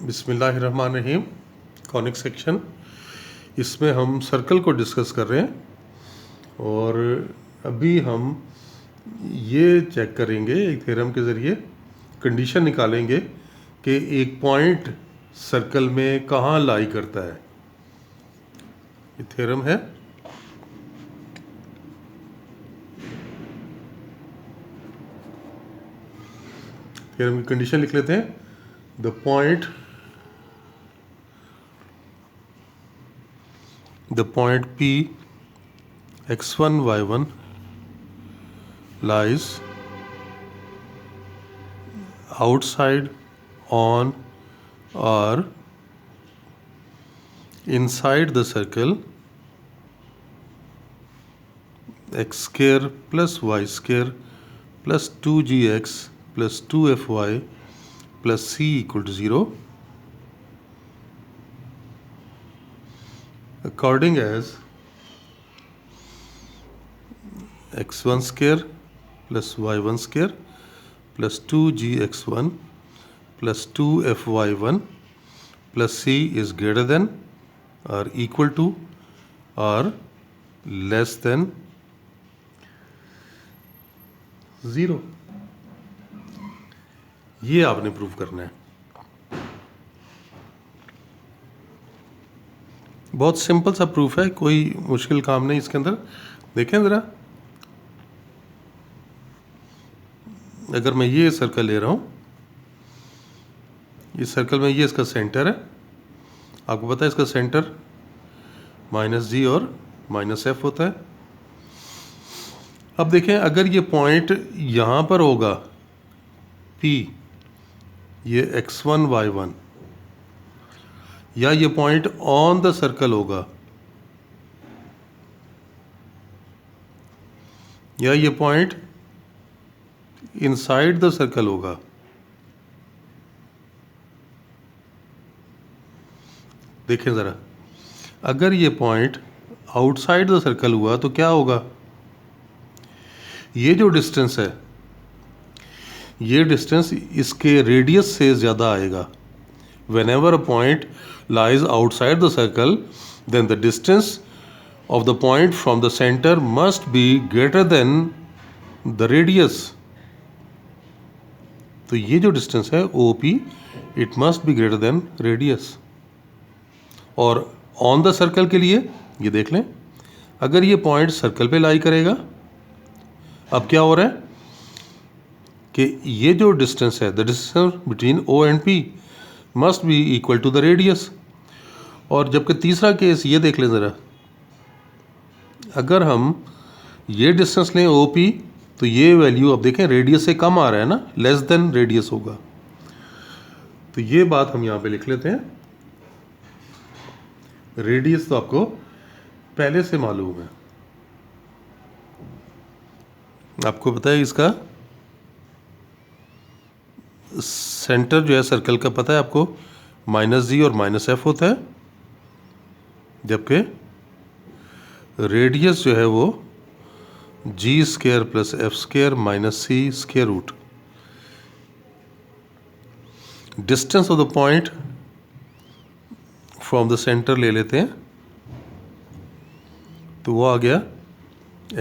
बिस्मिल्लाहिर्रहमानिर्रहीम। Conic section, इसमें हम सर्कल को डिस्कस कर रहे हैं और अभी हम ये चेक करेंगे एक थ्योरम के ज़रिए, कंडीशन निकालेंगे कि एक पॉइंट सर्कल में कहाँ लाई करता है। ये थ्योरम है। थ्योरम की कंडीशन लिख लेते हैं। The point P x1 y1 lies outside, on or inside the circle x square plus y square plus 2gx plus 2fy plus c equal to 0, according as x1 square plus y1 square plus 2gx1 plus 2fy1 plus c is greater than or equal to or less than 0। ये आपने prove करना है। बहुत simple सा proof है, कोई मुश्किल काम नहीं इसके अंदर। देखें ज़रा, अगर मैं ये सर्कल ले रहा हूँ, इस सर्कल में ये इसका सेंटर है। आपको पता है इसका सेंटर -g और -f होता है। अब देखें, अगर ये पॉइंट यहाँ पर होगा P, ये x1 y1, या ये पॉइंट ऑन द सर्कल होगा, या ये पॉइंट इनसाइड द सर्कल होगा। देखें ज़रा, अगर ये पॉइंट आउटसाइड द सर्कल हुआ तो क्या होगा? ये जो डिस्टेंस है, ये डिस्टेंस इसके रेडियस से ज़्यादा आएगा। Whenever a point lies outside the circle, then the distance of the point from the center must be greater than the radius. तो ये जो डिस्टेंस है OP, it must be greater than radius। और on the circle के लिए ये देख लें, अगर ये पॉइंट सर्कल पे लाई करेगा, अब क्या हो रहा है कि ये जो डिस्टेंस है, the distance between O and P must be equal to the radius. और जबकि तीसरा केस ये देख लें ज़रा, अगर हम ये डिस्टेंस लें OP, तो ये वैल्यू अब देखें रेडियस से कम आ रहा है ना, लेस देन रेडियस होगा। तो ये बात हम यहाँ पे लिख लेते हैं। रेडियस तो आपको पहले से मालूम है, आपको पता है इसका सेंटर जो है सर्कल का, पता है आपको, -g और -f होता है, जबकि रेडियस जो है वो g square plus f square minus c square root. Distance of the point from the centre ले लेते हैं, तो वो आ गया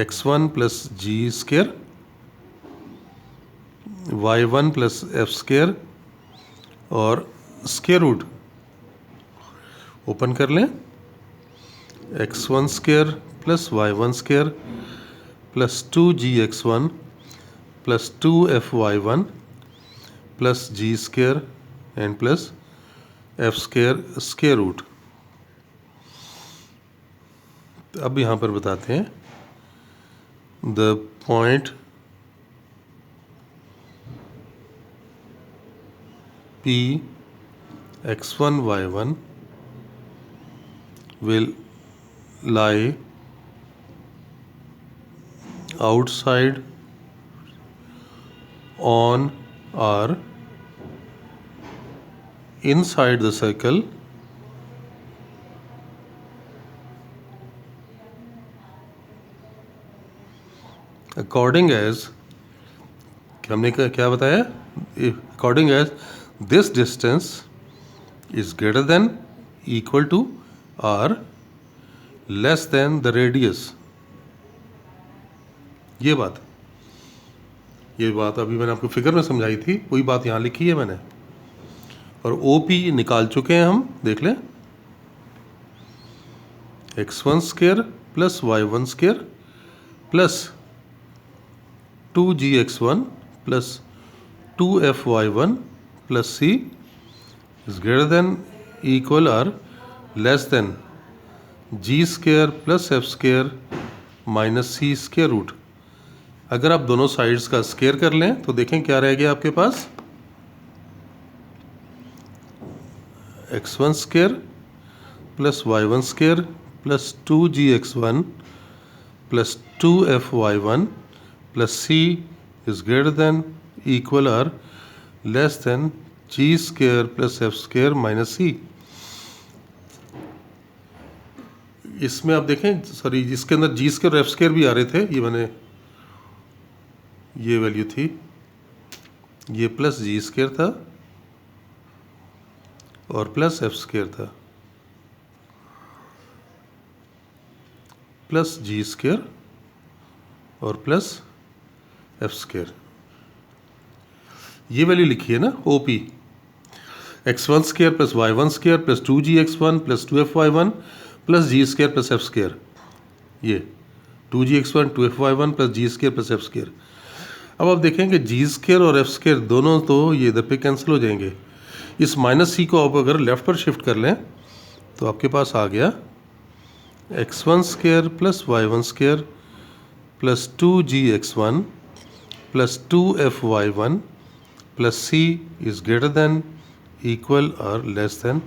x1 plus g square, y1 plus f square और स्क्वायर रूट। ओपन कर लें, x1 square plus y1 square plus 2gx1 plus 2fy1 plus g square and plus f square square root. अब यहाँ पर बताते हैं, the point P x1 y1 will lie outside, on or inside the circle according as, हमने क्या बताया, according as this distance is greater than, equal to, or less than the radius. ये बात अभी मैंने आपको फिगर में समझाई थी, वही बात यहाँ लिखी है मैंने। और ओ पी निकाल चुके हैं हम, देख लें। x1 square plus y1 square plus 2gx1 plus 2fy1 plus c is greater than, equal, or less than g square plus f square minus c square root. अगर आप दोनों साइड्स का स्क्वायर कर लें तो देखें क्या रह गया आपके पास, x1 square plus y1 square plus 2gx1 plus 2fy1 plus c is greater than, equal, or less than g square plus f square minus c। इसमें आप देखें, सॉरी, जिसके अंदर g स्क्वायर और f स्क्वायर भी आ रहे थे, ये मैंने, ये वैल्यू थी, ये प्लस g स्क्वायर था और प्लस f स्क्वायर था, प्लस g स्क्वायर और प्लस f स्क्वायर। ये वैल्यू लिखी है ना O P, x1 square plus y1 square plus 2gx1 plus 2fy1 plus g square plus f square. ये 2gx1 2fy1 plus g square plus f square. अब आप देखेंगे g square और f square दोनों तो ये इधर पे कैंसिल हो जाएंगे। इस माइनस c को आप अगर लेफ्ट पर शिफ्ट कर लें तो आपके पास आ गया x1 square plus y1 square plus 2gx1 plus 2fy1 plus c is greater than, equal, और लेस देन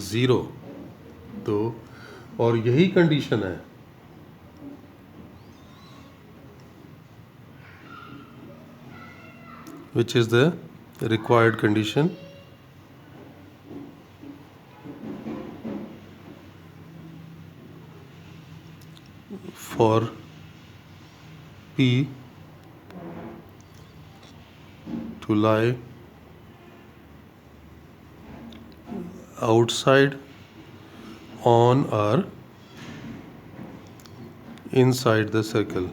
0। तो और यही कंडीशन है which is the required condition for P to lie outside, on, or inside the circle।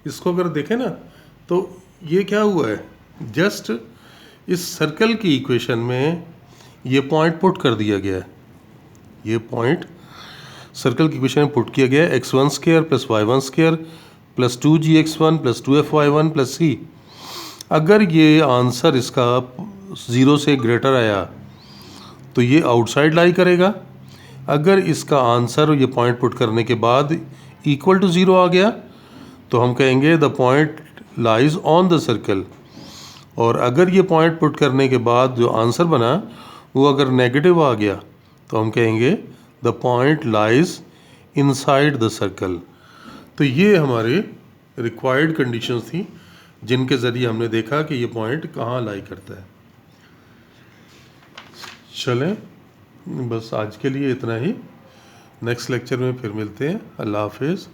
इसको अगर देखें ना तो ये क्या हुआ है, जस्ट इस सर्कल की इक्वेशन में ये पॉइंट पुट कर दिया गया है। ये पॉइंट सर्कल की इक्वेशन में पुट किया गया है, x1 square plus y1 square plus 2gx1 plus 2fy1 plus c। अगर ये आंसर इसका 0 से ग्रेटर आया तो ये आउटसाइड लाई करेगा। अगर इसका आंसर ये पॉइंट पुट करने के बाद इक्वल टू 0 आ गया तो हम कहेंगे the point lies on the circle. और अगर ये पॉइंट पुट करने के बाद जो आंसर बना वो अगर नेगेटिव आ गया तो हम कहेंगे the point lies inside the circle. तो ये हमारे रिक्वायर्ड कंडीशंस थी जिनके ज़रिए हमने देखा कि ये पॉइंट कहाँ लाई करता है। चलें, बस आज के लिए इतना ही। नेक्स्ट लेक्चर में फिर मिलते हैं। अल्लाह हाफिज़।